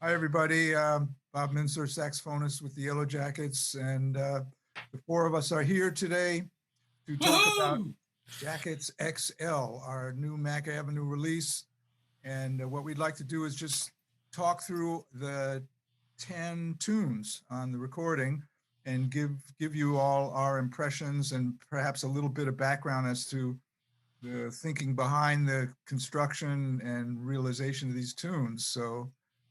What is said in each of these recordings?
Hi, everybody. Bob Minzer, saxophonist with the Yellowjackets, and the four of us are here today to talk about Woohoo! Jackets XL, our new Mack Avenue release. And what we'd like to do is just talk through the 10 tunes on the recording and give you all our impressions and perhaps a little bit of background as to the thinking behind the construction and realization of these tunes. So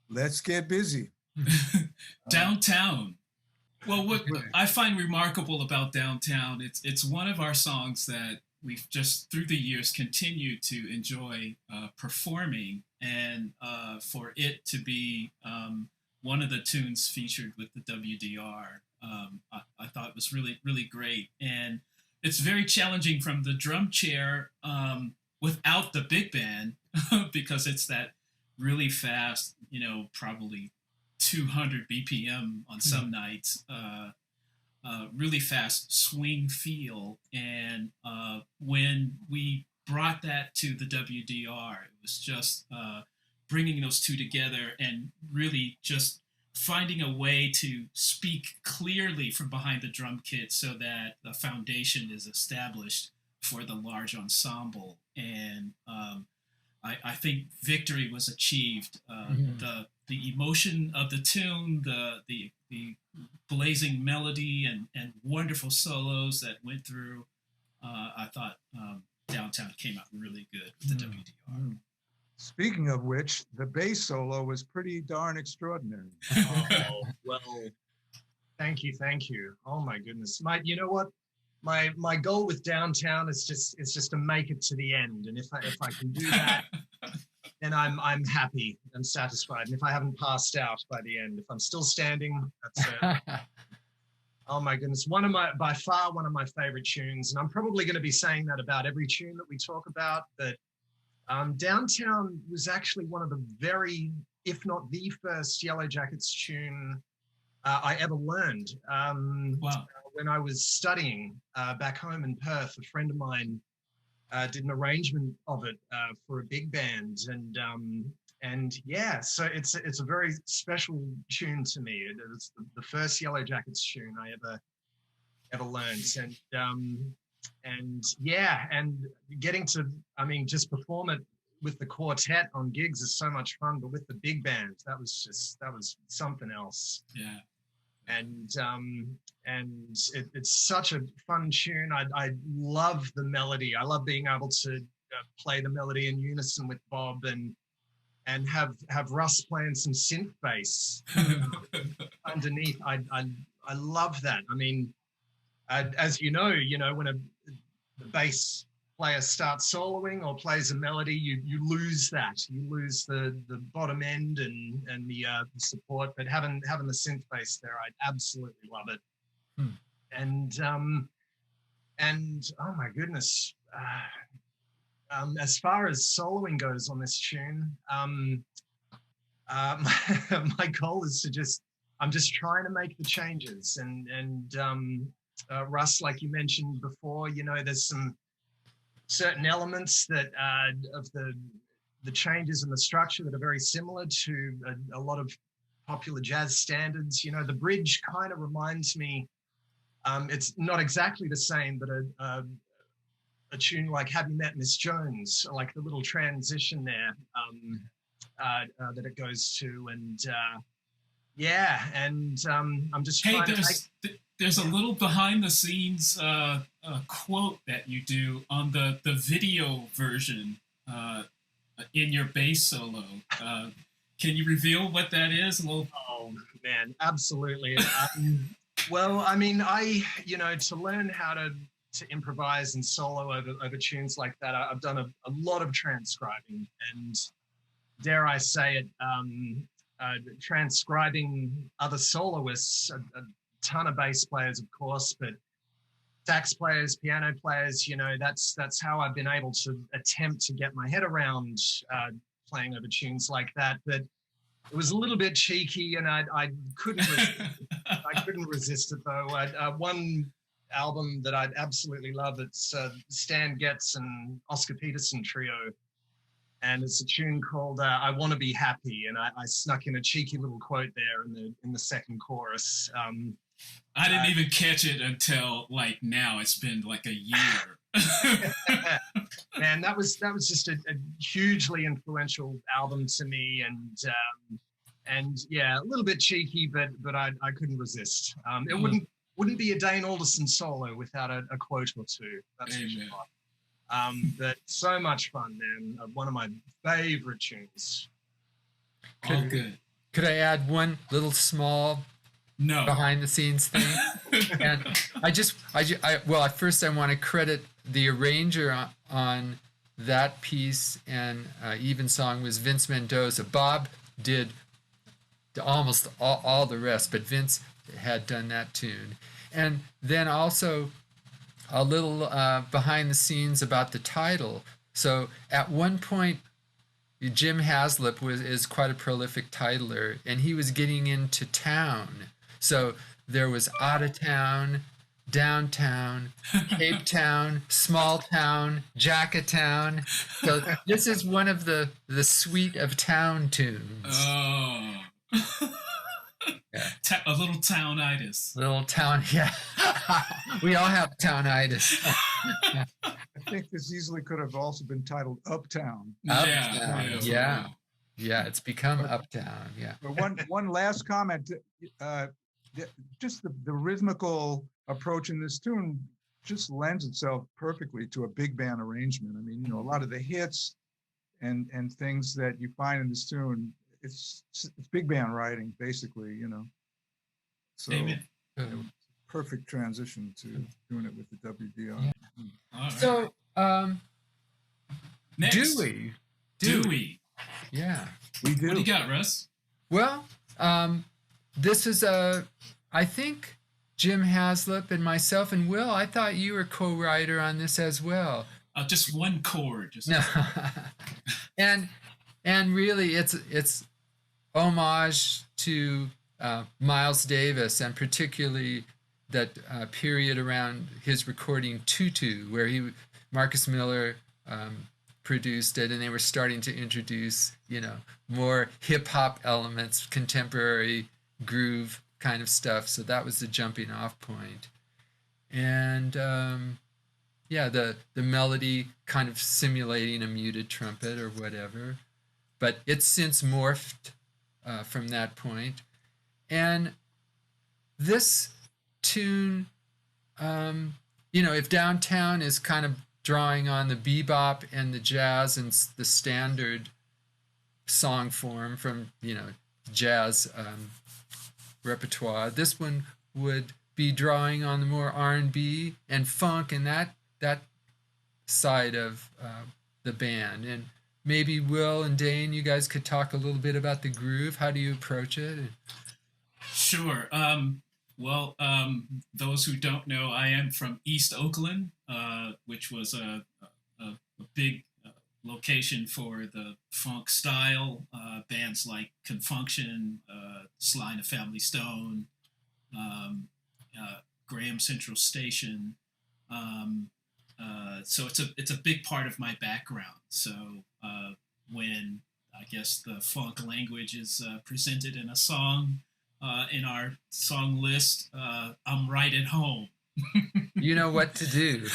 let's get busy. Uh, Downtown. Well, what I find remarkable about Downtown, it's one of our songs that we've just through the years continued to enjoy performing, and for it to be one of the tunes featured with the WDR, I thought was really great, and it's very challenging from the drum chair without the big band because it's that really fast, probably 200 BPM on some nights, really fast swing feel. And when we brought that to the WDR, it was just bringing those two together and really just finding a way to speak clearly from behind the drum kit so that the foundation is established for the large ensemble. And I think victory was achieved. The emotion of the tune, the blazing melody, and wonderful solos that went through. I thought Downtown came out really good with the WDR. Speaking of which, the bass solo was pretty darn extraordinary. Oh, well, thank you. Oh my goodness. You know what? My goal with Downtown is just to make it to the end. And if I can do that, then I'm happy and satisfied. And if I haven't passed out by the end, if I'm still standing, that's it. Oh my goodness. By far one of my favorite tunes. And I'm probably going to be saying that about every tune that we talk about, but Downtown was actually one of the very, if not the first Yellowjackets tune I ever learned. Wow. When I was studying back home in Perth, a friend of mine did an arrangement of it for a big band, and yeah, so it's a very special tune to me. It was the first Yellowjackets tune I ever learned, and yeah, and getting to, just perform it with the quartet on gigs is so much fun, but with the big band, that was something else. Yeah. And it's such a fun tune. I love the melody. I love being able to play the melody in unison with Bob and have Russ playing some synth bass underneath. I love that. I mean, as you know, when the bass player starts soloing or plays a melody, you lose that. You lose the bottom end and the support. But having the synth bass there, I absolutely love it. And oh my goodness, as far as soloing goes on this tune, my goal is I'm just trying to make the changes and Russ, like you mentioned before, there's some certain elements that of the changes in the structure that are very similar to a lot of popular jazz standards. The bridge kind of reminds me, it's not exactly the same, but a tune like Have You Met Miss Jones, like the little transition there that it goes to. And yeah, and I'm just Hey, trying there's a little behind the scenes quote that you do on the video version in your bass solo. Can you reveal what that is? A little. Oh man, absolutely. Well, to learn how to improvise and solo over tunes like that, I've done a lot of transcribing, and dare I say it, transcribing other soloists, a ton of bass players, of course, but sax players, piano players, that's how I've been able to attempt to get my head around playing over tunes like that. But it was a little bit cheeky, and I couldn't resist it though. One album that I'd absolutely love, it's Stan Getz and Oscar Peterson trio. and it's a tune called "I Want to Be Happy," and I snuck in a cheeky little quote there in the second chorus. I didn't even catch it until like now. It's been like a year. And that was just a hugely influential album to me, and yeah, a little bit cheeky, but I couldn't resist. It wouldn't be a Dane Alderson solo without a quote or two. That's for sure. But so much fun, man. One of my favorite tunes. All good. Could I add one little small behind the scenes thing? And at first I want to credit the arranger on that piece and Evensong was Vince Mendoza. Bob did almost all the rest, but Vince had done that tune. And then also a little behind the scenes about the title. So at one point, Jim Haslip is quite a prolific titler, and he was getting into town. So there was out of town, downtown, Cape Town, small town, Jacketown. So this is one of the suite of town tunes. Oh. Yeah. A little townitis. Little town, yeah. We all have townitis. I think this easily could have also been titled Uptown. Uptown, yeah. It's become Uptown, yeah. But one last comment. Just the rhythmical approach in this tune just lends itself perfectly to a big band arrangement. I mean, a lot of the hits and things that you find in this tune, it's big band writing, basically, So Amen. Perfect transition to doing it with the WDR. Yeah. Right. So, next. Dewey. Yeah. We do. What do you got, Russ? Well, this is I think Jim Haslip and myself and Will, I thought you were co-writer on this as well. Just one chord. No. and really it's homage to Miles Davis, and particularly that period around his recording Tutu, where Marcus Miller produced it, and they were starting to introduce, more hip-hop elements, contemporary groove kind of stuff. So that was the jumping off point. And the melody kind of simulating a muted trumpet or whatever. But it's since morphed from that point. And this tune, if Downtown is kind of drawing on the bebop and the jazz and the standard song form from, jazz repertoire, this one would be drawing on the more R&B and funk and that side of the band. And maybe Will and Dane, you guys could talk a little bit about the groove. How do you approach it? Sure. Those who don't know, I am from East Oakland, which was a big location for the funk style. Bands like Confunction, Sly and the Family Stone, Graham Central Station. So it's a big part of my background. So when I guess the funk language is presented in a song, in our song list, I'm right at home. You know what to do.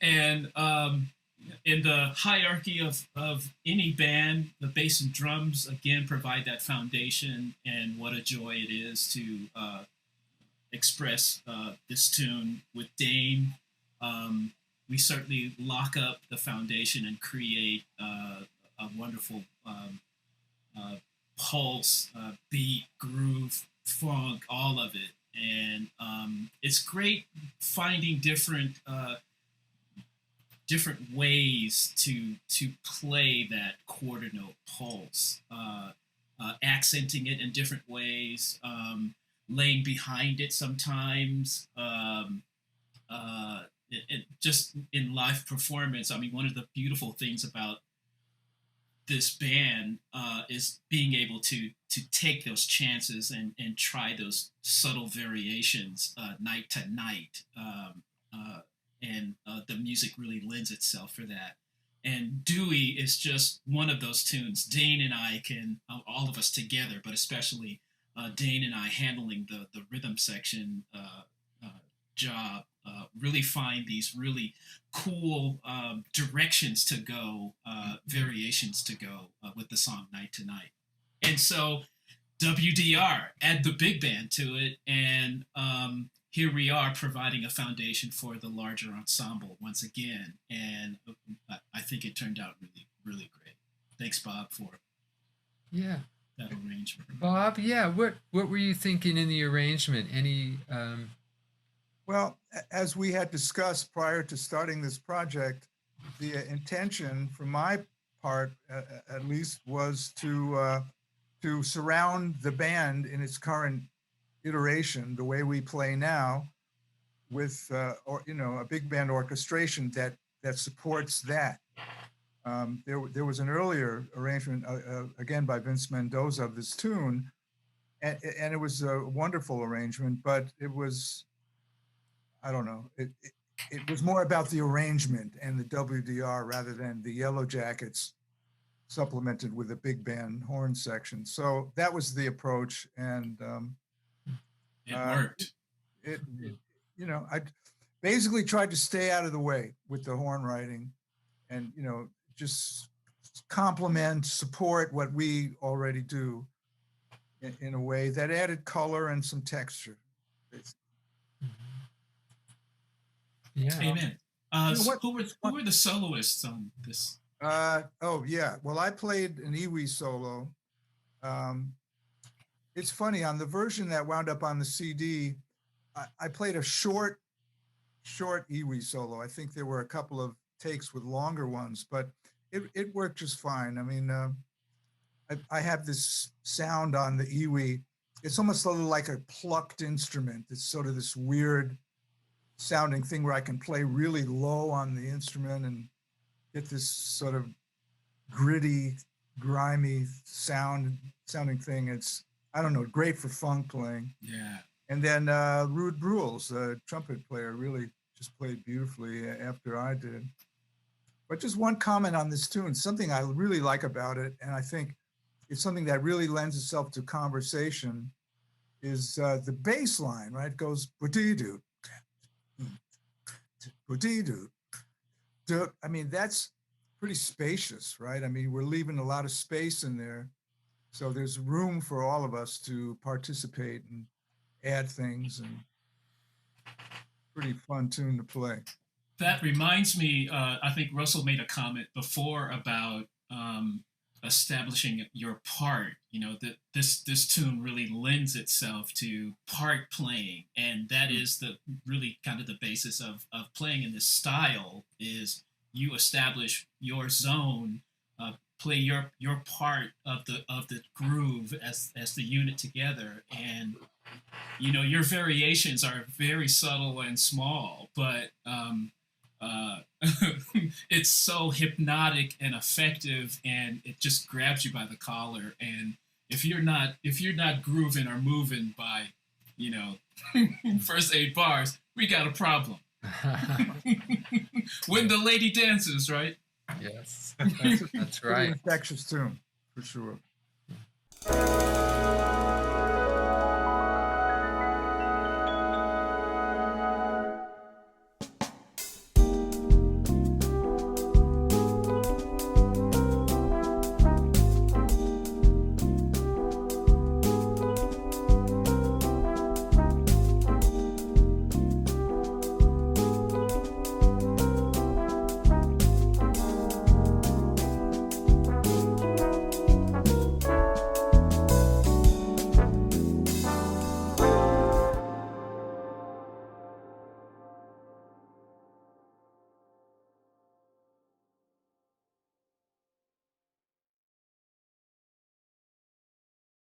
And in the hierarchy of any band, the bass and drums, again, provide that foundation, and what a joy it is to express this tune with Dane. We certainly lock up the foundation and create a wonderful pulse, beat, groove, funk, all of it. And it's great finding different ways to play that quarter note pulse, accenting it in different ways, laying behind it sometimes, it just in live performance. I mean, one of the beautiful things about this band is being able to take those chances and try those subtle variations night to night. And the music really lends itself for that. And Dewey is just one of those tunes. Dane and I can, all of us together, but especially Dane and I handling the rhythm section job, really find these really cool directions to go, variations to go with the song Night to Night. And so WDR add the big band to it, and here we are providing a foundation for the larger ensemble once again. And I think it turned out really, really great. Thanks, Bob, for Yeah. that arrangement. Bob, yeah, what were you thinking in the arrangement? Any Well, as we had discussed prior to starting this project, the intention from my part, at least, was to surround the band in its current iteration, the way we play now, with or a big band orchestration that supports that. There was an earlier arrangement again by Vince Mendoza of this tune, and it was a wonderful arrangement, but it was, I don't know, it was more about the arrangement and the WDR rather than the Yellowjackets supplemented with a big band horn section. So that was the approach, and It worked. I basically tried to stay out of the way with the horn writing, and just complement, support what we already do in a way that added color and some texture. Yeah. Amen. Who were the soloists on this? Oh yeah. Well, I played an Iwi solo. It's funny, on the version that wound up on the CD, I played a short Iwi solo. I think there were a couple of takes with longer ones, but it worked just fine. I mean, I have this sound on the Iwi. It's almost a little like a plucked instrument. It's sort of this weird sounding thing where I can play really low on the instrument and get this sort of gritty, grimy sounding thing. It's, I don't know, great for funk playing. Yeah. And then Ruud Bruels, the trumpet player, really just played beautifully after I did. But just one comment on this tune, something I really like about it, and I think it's something that really lends itself to conversation, is the bass line, right? It goes, ba-dee-doo, ba-dee-doo. I mean, that's pretty spacious, right? I mean, we're leaving a lot of space in there. So there's room for all of us to participate and add things, and pretty fun tune to play. That reminds me, I think Russell made a comment before about establishing your part. That this tune really lends itself to part playing, and that is the really kind of the basis of playing in this style. Is you establish your zone, play your part of the groove as the unit together, and your variations are very subtle and small, but it's so hypnotic and effective, and it just grabs you by the collar. And if you're not grooving or moving by first 8 bars, we got a problem. When the lady dances, right? Yes, that's right. Infectious tune, for sure.